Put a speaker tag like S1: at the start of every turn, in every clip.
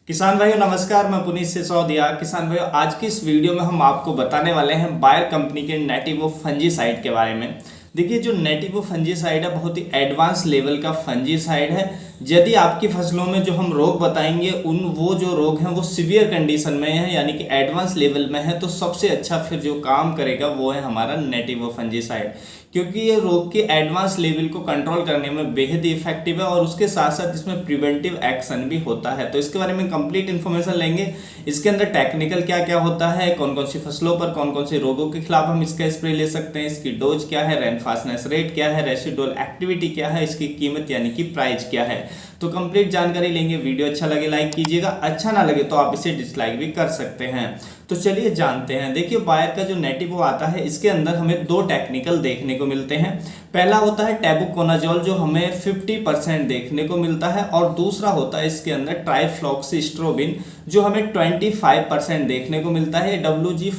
S1: किसान भाइयों नमस्कार, मैं पुनीत सिसोदिया। किसान भाइयों आज की इस वीडियो में हम आपको बताने वाले हैं बायर कंपनी के नेटिवो फंजीसाइड के बारे में। देखिए जो नेटिवो फंजीसाइड है बहुत ही एडवांस लेवल का फंजीसाइड है। यदि आपकी फसलों में जो हम रोग बताएंगे वो जो रोग हैं वो सीवियर कंडीशन में है यानी कि एडवांस लेवल में है, तो सबसे अच्छा फिर जो काम करेगा वो है हमारा नेटिवो फंजीसाइड, क्योंकि ये रोग के एडवांस लेवल को कंट्रोल करने में बेहद ही इफेक्टिव है और उसके साथ साथ इसमें प्रिवेंटिव एक्शन भी होता है। तो इसके बारे में कंप्लीट इन्फॉर्मेशन लेंगे। इसके अंदर टेक्निकल क्या क्या होता है, कौन कौन सी फसलों पर कौन कौन से रोगों के खिलाफ हम इसका स्प्रे ले सकते हैं, इसकी डोज क्या है, रेनफास्टनेस रेट क्या है, रेसिडुअल एक्टिविटी क्या है, इसकी कीमत यानी कि प्राइस क्या है। तो कंप्लीट जानकारी लेंगे। वीडियो अच्छा लगे लाइक कीजिएगा, अच्छा ना लगे तो आप इसे डिसलाइक भी कर सकते हैं। तो चलिए जानते हैं। देखिए बायर का जो नेटिवो आता है इसके अंदर हमें दो टेक्निकल देखने को मिलते हैं। पहला होता है टेबुकोनाजोल जो हमें 50% देखने को मिलता है, और दूसरा होता है इसके अंदर ट्राइफ्लॉक्सीस्ट्रोबिन जो हमें 25% देखने को मिलता है। WG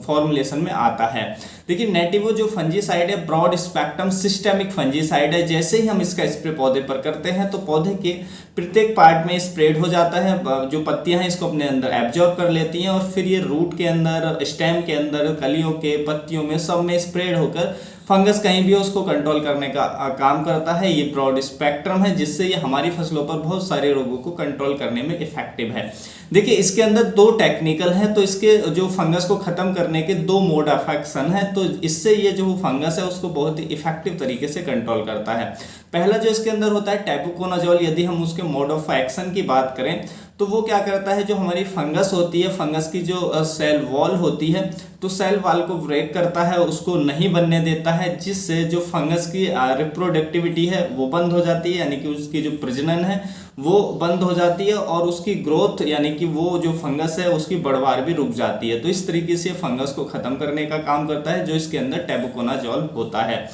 S1: फॉर्मुलेशन में आता है। देखिए नेटिवो जो फंजीसाइड है ब्रॉड स्पेक्ट्रम सिस्टेमिक फंजीसाइड है। जैसे ही हम इसका स्प्रे पौधे पर करते हैं तो पौधे के प्रत्येक पार्ट में स्प्रेड हो जाता है। जो पत्तियां हैं इसको अपने अंदर एब्जॉर्ब कर लेती हैं और फिर ये रूट के अंदर, स्टेम के अंदर, कलियों के, पत्तियों में, सब में स्प्रेड होकर फंगस कहीं भी हो उसको कंट्रोल करने का काम करता है। ये ब्रॉड स्पेक्ट्रम है जिससे ये हमारी फसलों पर बहुत सारे रोगों को कंट्रोल करने में इफेक्टिव है। देखिए इसके अंदर दो टेक्निकल है, तो इसके जो फंगस को खत्म करने के दो मोड ऑफ एक्शन है। तो इससे ये जो फंगस है उसको बहुत ही इफेक्टिव तरीके से कंट्रोल करता है। पहला जो इसके अंदर होता है टेबुकोनाजोल, यदि हम उसके मोड ऑफ एक्शन की बात करें तो वो क्या करता है, जो हमारी फंगस होती है, फंगस की जो सेल वॉल होती है, तो सेल वॉल को ब्रेक करता है, उसको नहीं बनने देता है, जिससे जो फंगस की रिप्रोडक्टिविटी है वो बंद हो जाती है, यानी कि उसकी जो प्रजनन है वो बंद हो जाती है और उसकी ग्रोथ यानी कि वो जो फंगस है उसकी बढ़वार भी रुक जाती है। तो इस तरीके से फंगस को खत्म करने का काम करता है जो इसके अंदर टेबुकोनाजोल होता है।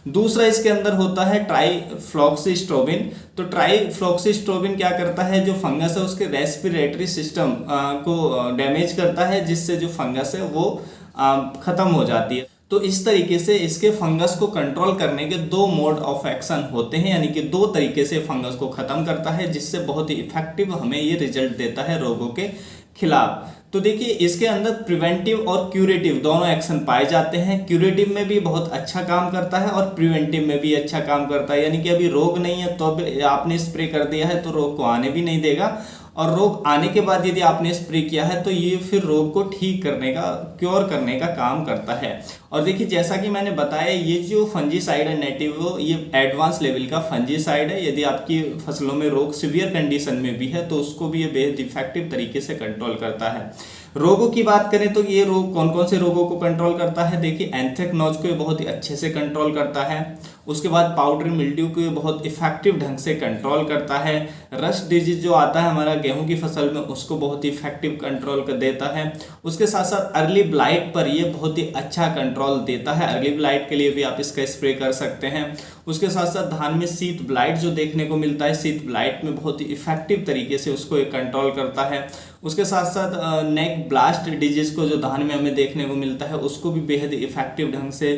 S1: दूसरा इसके अंदर होता है ट्राइफ्लॉक्सीस्ट्रोबिन। तो ट्राइफ्लॉक्सीस्ट्रोबिन क्या करता है, जो फंगस है उसके रेस्पिरेटरी सिस्टम को डैमेज करता है, जिससे जो फंगस है वो खत्म हो जाती है। तो इस तरीके से इसके फंगस को कंट्रोल करने के दो मोड ऑफ एक्शन होते हैं, यानी कि दो तरीके से फंगस को खत्म करता है, जिससे बहुत ही इफेक्टिव हमें ये रिजल्ट देता है रोगों के खिलाफ। तो देखिए इसके अंदर प्रिवेंटिव और क्यूरेटिव दोनों एक्शन पाए जाते हैं। क्यूरेटिव में भी बहुत अच्छा काम करता है और प्रिवेंटिव में भी अच्छा काम करता है, यानी कि अभी रोग नहीं है तो अब आपने स्प्रे कर दिया है तो रोग को आने भी नहीं देगा, और रोग आने के बाद यदि आपने स्प्रे किया है तो ये फिर रोग को ठीक करने का, क्योर करने का काम करता है। और देखिए जैसा कि मैंने बताया ये जो फंजीसाइड है नेटिवो, ये एडवांस लेवल का फंजीसाइड है। यदि आपकी फसलों में रोग सीवियर कंडीशन में भी है तो उसको भी ये बेहद इफेक्टिव तरीके से कंट्रोल करता है। रोगों की बात करें तो ये रोग कौन कौन से रोगों को कंट्रोल करता है, देखिए एंथ्रेक्नोज को ये बहुत ही अच्छे से कंट्रोल करता है। उसके बाद पाउडरी मिल्ड्यू को ये बहुत इफेक्टिव ढंग से कंट्रोल करता है। रस्ट डिजीज जो आता है हमारा गेहूं की फसल में उसको बहुत ही इफेक्टिव कंट्रोल कर देता है। उसके साथ साथ अर्ली ब्लाइट पर ये बहुत ही अच्छा कंट्रोल देता है। अर्ली ब्लाइट के लिए भी आप इसका स्प्रे कर सकते हैं। उसके साथ साथ धान में शीत ब्लाइट जो देखने को मिलता है, शीत ब्लाइट में बहुत ही इफेक्टिव तरीके से उसको ये कंट्रोल करता है। उसके साथ साथ नेक ब्लास्ट डिजीज को जो धान में हमें देखने को मिलता है उसको भी बेहद इफेक्टिव ढंग से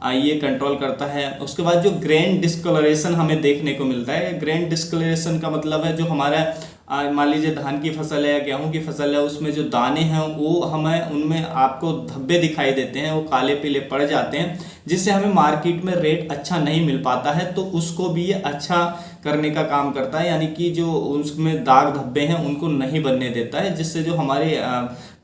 S1: ये कंट्रोल करता है। उसके बाद जो ग्रेन डिस्कलरेशन हमें देखने को मिलता है, ग्रेन डिस्कलरेशन का मतलब है जो हमारा मान लीजिए धान की फसल है या गेहूं की फसल है, उसमें जो दाने हैं वो हमें, उनमें आपको धब्बे दिखाई देते हैं, वो काले पीले पड़ जाते हैं, जिससे हमें मार्केट में रेट अच्छा नहीं मिल पाता है। तो उसको भी ये अच्छा करने का काम करता है, यानी कि जो उसमें दाग धब्बे हैं उनको नहीं बनने देता है, जिससे जो हमारे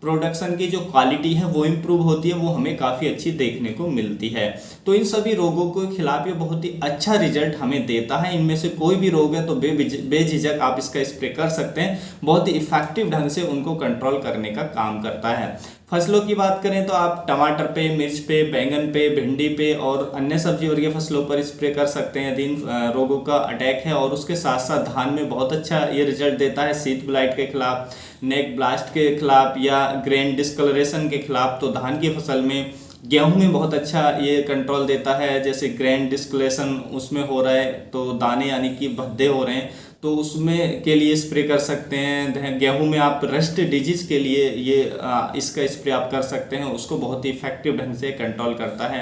S1: प्रोडक्शन की जो क्वालिटी है वो इम्प्रूव होती है, वो हमें काफ़ी अच्छी देखने को मिलती है। तो इन सभी रोगों के खिलाफ ये बहुत ही अच्छा रिजल्ट हमें देता है। इनमें से कोई भी रोग है तो बेझिझक आप इसका स्प्रे कर सकते हैं, बहुत ही इफेक्टिव ढंग से उनको कंट्रोल करने का काम करता है। फसलों की बात करें तो आप टमाटर पे, मिर्च पे, बैंगन पे, भिंडी पे और अन्य सब्जी वर्गीय फसलों पर स्प्रे कर सकते हैं यदि इन रोगों का अटैक है। और उसके साथ साथ धान में बहुत अच्छा ये रिजल्ट देता है शीत ब्लाइट के खिलाफ, नेक ब्लास्ट के खिलाफ या ग्रेन डिस्कलरेशन के खिलाफ। तो धान की फसल में, गेहूं में बहुत अच्छा ये कंट्रोल देता है। जैसे ग्रेन डिस्कलरेशन उसमें हो रहा है तो दाने यानी कि भद्दे हो रहे हैं तो उसमें के लिए स्प्रे कर सकते हैं। गेहूं में आप रस्ट डिजीज के लिए ये इसका स्प्रे आप कर सकते हैं, उसको बहुत ही इफेक्टिव ढंग से कंट्रोल करता है।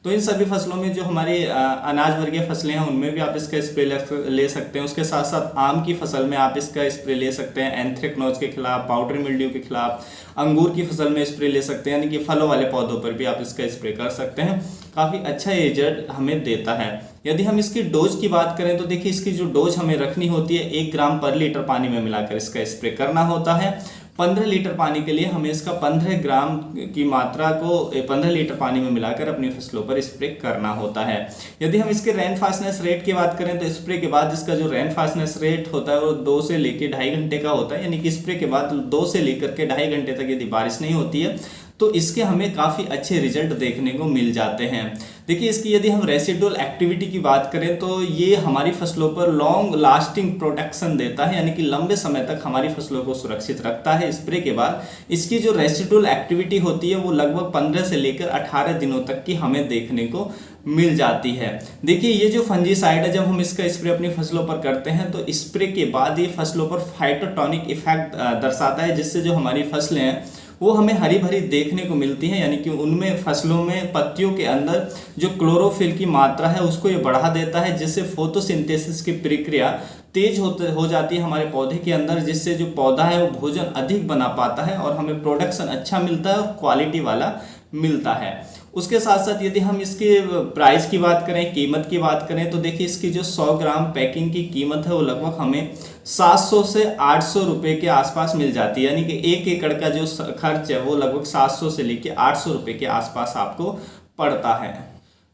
S1: तो इन सभी फसलों में जो हमारी अनाज वर्गीय फसलें हैं उनमें भी आप इसका स्प्रे ले सकते हैं। उसके साथ साथ आम की फसल में आप इसका स्प्रे ले सकते हैं एंथ्रेक्नोज के खिलाफ, पाउडरी मिल्ड्यू के खिलाफ। अंगूर की फसल में स्प्रे ले सकते हैं, यानी कि फलों वाले पौधों पर भी आप इसका स्प्रे कर सकते हैं। काफ़ी अच्छा रिजल्ट हमें देता है। यदि हम इसकी डोज की बात करें तो देखिए इसकी जो डोज हमें रखनी होती है 1 ग्राम पर लीटर पानी में मिलाकर इसका स्प्रे करना होता है। 15 लीटर पानी के लिए हमें इसका 15 ग्राम की मात्रा को 15 लीटर पानी में मिलाकर अपनी फसलों पर स्प्रे करना होता है। यदि हम इसके रेन फास्टनेस रेट की बात करें तो स्प्रे के बाद इसका जो रेन फास्टनेस रेट होता है वो 2 से लेकर 2.5 घंटे का होता है, यानी कि स्प्रे के बाद 2 से लेकर के 2.5 घंटे तक यदि बारिश नहीं होती है तो इसके हमें काफ़ी अच्छे रिजल्ट देखने को मिल जाते हैं। देखिए इसकी यदि हम रेसिडुअल एक्टिविटी की बात करें तो ये हमारी फसलों पर लॉन्ग लास्टिंग प्रोटेक्शन देता है, यानी कि लंबे समय तक हमारी फसलों को सुरक्षित रखता है। स्प्रे के बाद इसकी जो रेसिडुअल एक्टिविटी होती है वो लगभग 15 से लेकर 18 दिनों तक की हमें देखने को मिल जाती है। देखिए ये जो फंजीसाइड है जब हम इसका स्प्रे अपनी फसलों पर करते हैं तो स्प्रे के बाद ये फसलों पर फाइटोटॉनिक इफेक्ट दर्शाता है, जिससे जो हमारी फसलें हैं वो हमें हरी भरी देखने को मिलती हैं, यानी कि उनमें फसलों में पत्तियों के अंदर जो क्लोरोफिल की मात्रा है उसको ये बढ़ा देता है, जिससे फोटोसिंथेसिस की प्रक्रिया तेज हो जाती है हमारे पौधे के अंदर, जिससे जो पौधा है वो भोजन अधिक बना पाता है और हमें प्रोडक्शन अच्छा मिलता है और क्वालिटी वाला मिलता है। उसके साथ साथ यदि हम इसके प्राइस की बात करें, कीमत की बात करें तो देखिए इसकी जो 100 ग्राम पैकिंग की कीमत है वो लगभग हमें 700 से 800 रुपये के आसपास मिल जाती है, यानी कि 1 एकड़ का जो खर्च है वो लगभग 700 से लेकर 800 रुपये के आसपास आपको पड़ता है।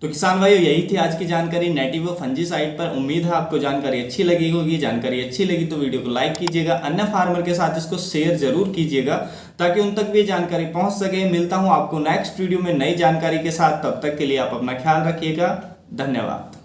S1: तो किसान भाइयों यही थी आज की जानकारी नेटिवो फंजीसाइड पर। उम्मीद है आपको जानकारी अच्छी लगी होगी। जानकारी अच्छी लगी तो वीडियो को लाइक कीजिएगा, अन्य फार्मर के साथ इसको शेयर जरूर कीजिएगा ताकि उन तक भी जानकारी पहुंच सके। मिलता हूं आपको नेक्स्ट वीडियो में नई जानकारी के साथ, तब तक के लिए आप अपना ख्याल रखिएगा। धन्यवाद।